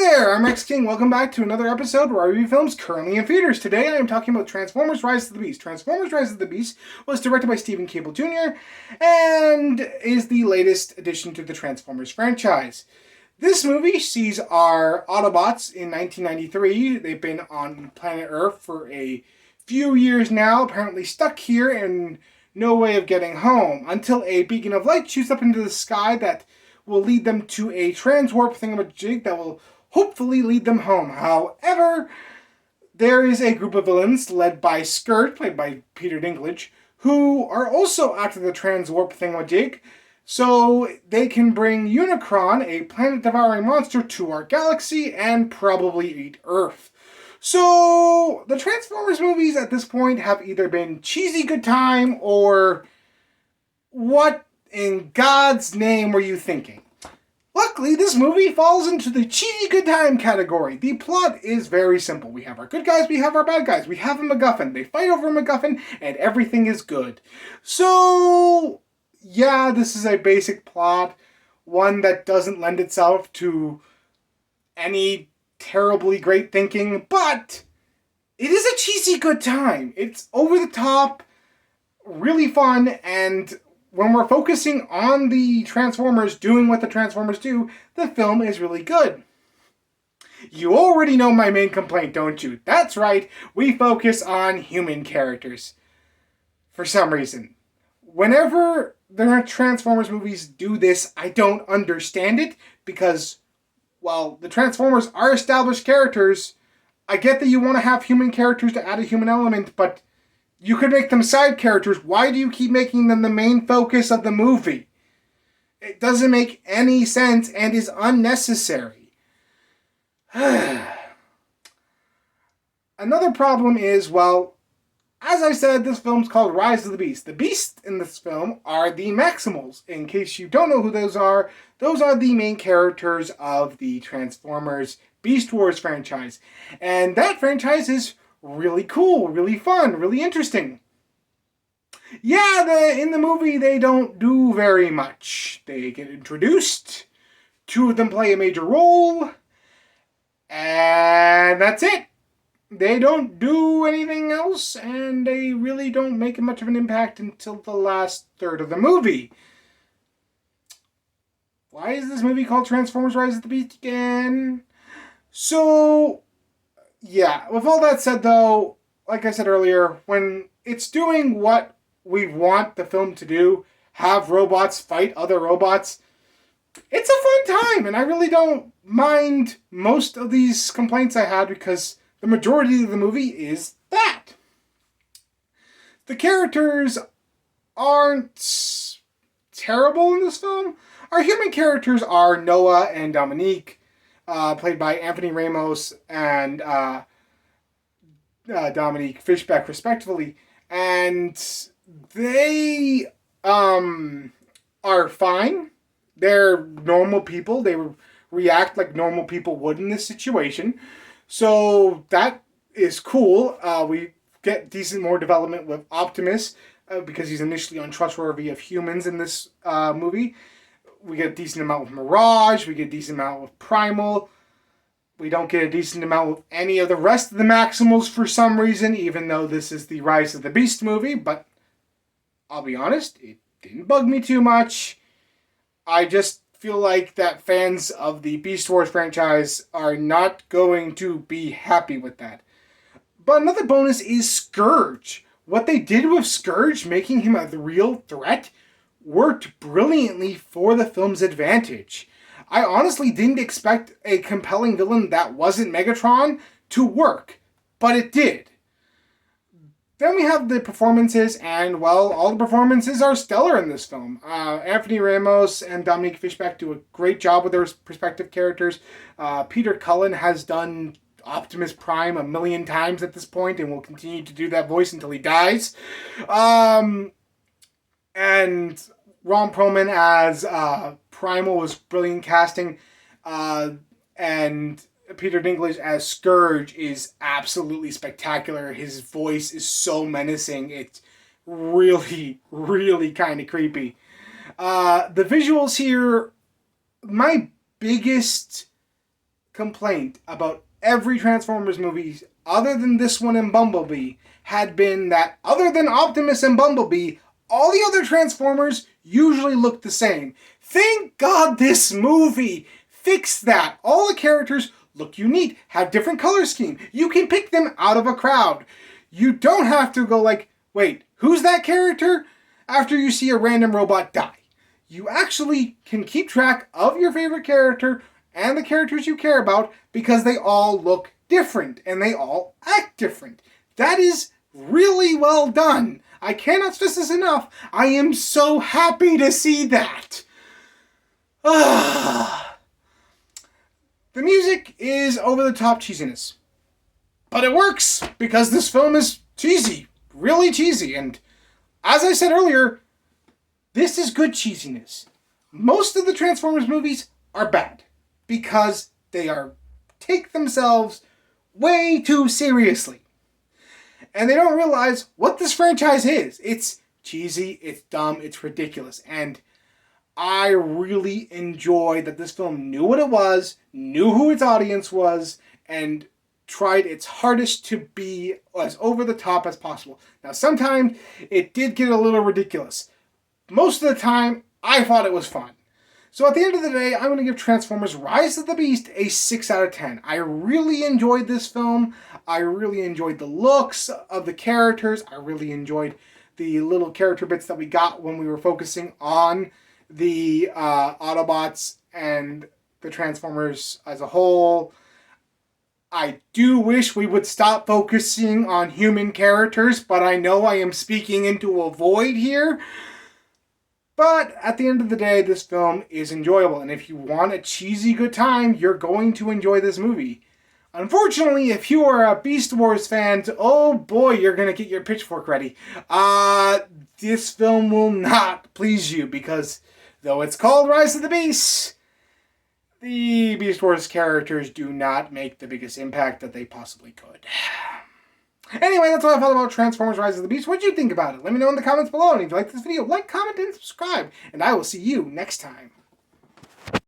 there, I'm Rex King. Welcome back to another episode where I review films currently in theaters. Today I am talking about Transformers Rise of the Beast. Transformers Rise of the Beast was directed by Stephen Cable Jr. and is the latest addition to the Transformers franchise. This movie sees our Autobots in 1993. They've been on planet Earth for a few years now, apparently stuck here and no way of getting home, until a beacon of light shoots up into the sky that will lead them to a transwarp thingamajig that will hopefully lead them home. However, there is a group of villains led by Scourge, played by Peter Dinklage, who are also after the transwarp thingamajig, so they can bring Unicron, a planet-devouring monster, to our galaxy and probably eat Earth. So, the Transformers movies at this point have either been cheesy good time or what in God's name were you thinking? Luckily, this movie falls into the cheesy good time category. The plot is very simple. We have our good guys, we have our bad guys. We have a MacGuffin. They fight over a MacGuffin, and everything is good. So, yeah, this is a basic plot. One that doesn't lend itself to any terribly great thinking, but it is a cheesy good time. It's over the top, really fun, and when we're focusing on the Transformers doing what the Transformers do, the film is really good. You already know my main complaint, don't you? That's right, we focus on human characters. For some reason. Whenever the Transformers movies do this, I don't understand it, because, while the Transformers are established characters, I get that you want to have human characters to add a human element, but you could make them side characters. Why do you keep making them the main focus of the movie? It doesn't make any sense and is unnecessary. Another problem is, well, as I said, this film's called Rise of the Beast. The Beasts in this film are the Maximals. In case you don't know who those are the main characters of the Transformers Beast Wars franchise. And that franchise is really cool, really fun, really interesting. Yeah, in the movie they don't do very much. They get introduced, two of them play a major role, and that's it. They don't do anything else, and they really don't make much of an impact until the last third of the movie. Why is this movie called Transformers Rise of the Beast again? So, yeah, with all that said though, like I said earlier, when it's doing what we want the film to do, have robots fight other robots, it's a fun time, and I really don't mind most of these complaints I had because the majority of the movie is that. The characters aren't terrible in this film. Our human characters are Noah and Dominique, played by Anthony Ramos and Dominique Fishback, respectively, and they are fine. They're normal people. They react like normal people would in this situation, so that is cool. We get decent more development with Optimus because he's initially untrustworthy of humans in this movie. We get a decent amount with Mirage. We get a decent amount with Primal. We don't get a decent amount with any of the rest of the Maximals for some reason, even though this is the Rise of the Beast movie. But I'll be honest, it didn't bug me too much. I just feel like that fans of the Beast Wars franchise are not going to be happy with that. But another bonus is Scourge. What they did with Scourge, making him a real threat, worked brilliantly for the film's advantage. I honestly didn't expect a compelling villain that wasn't Megatron to work, but it did. Then we have the performances, and well, all the performances are stellar in this film. Anthony Ramos and Dominique Fishback do a great job with their respective characters. Peter Cullen has done Optimus Prime a million times at this point and will continue to do that voice until he dies. And Ron Perlman as Primal was brilliant casting. And Peter Dinklage as Scourge is absolutely spectacular. His voice is so menacing. It's really, really kind of creepy. The visuals here, my biggest complaint about every Transformers movie, other than this one and Bumblebee, had been that other than Optimus and Bumblebee, all the other Transformers usually look the same. Thank God this movie fixed that. All the characters look unique, have different color scheme. You can pick them out of a crowd. You don't have to go like, wait, who's that character? After you see a random robot die. You actually can keep track of your favorite character and the characters you care about because they all look different and they all act different. That is really well done. I cannot stress this enough. I am so happy to see that. The music is over-the-top cheesiness. But it works because this film is cheesy. Really cheesy. And as I said earlier, this is good cheesiness. Most of the Transformers movies are bad because they take themselves way too seriously. And they don't realize what this franchise is. It's cheesy, it's dumb, it's ridiculous. And I really enjoy that this film knew what it was, knew who its audience was, and tried its hardest to be as over the top as possible. Now, sometimes it did get a little ridiculous. Most of the time, I thought it was fun. So at the end of the day, I'm going to give Transformers Rise of the Beast a 6 out of 10. I really enjoyed this film. I really enjoyed the looks of the characters. I really enjoyed the little character bits that we got when we were focusing on the Autobots and the Transformers as a whole. I do wish we would stop focusing on human characters, but I know I am speaking into a void here. But at the end of the day, this film is enjoyable. And if you want a cheesy good time, you're going to enjoy this movie. Unfortunately, if you are a Beast Wars fan, oh boy, you're going to get your pitchfork ready. This film will not please you because though it's called Rise of the Beasts, the Beast Wars characters do not make the biggest impact that they possibly could. Anyway, that's all I thought about Transformers Rise of the Beast. What did you think about it? Let me know in the comments below. And if you like this video, like, comment, and subscribe. And I will see you next time.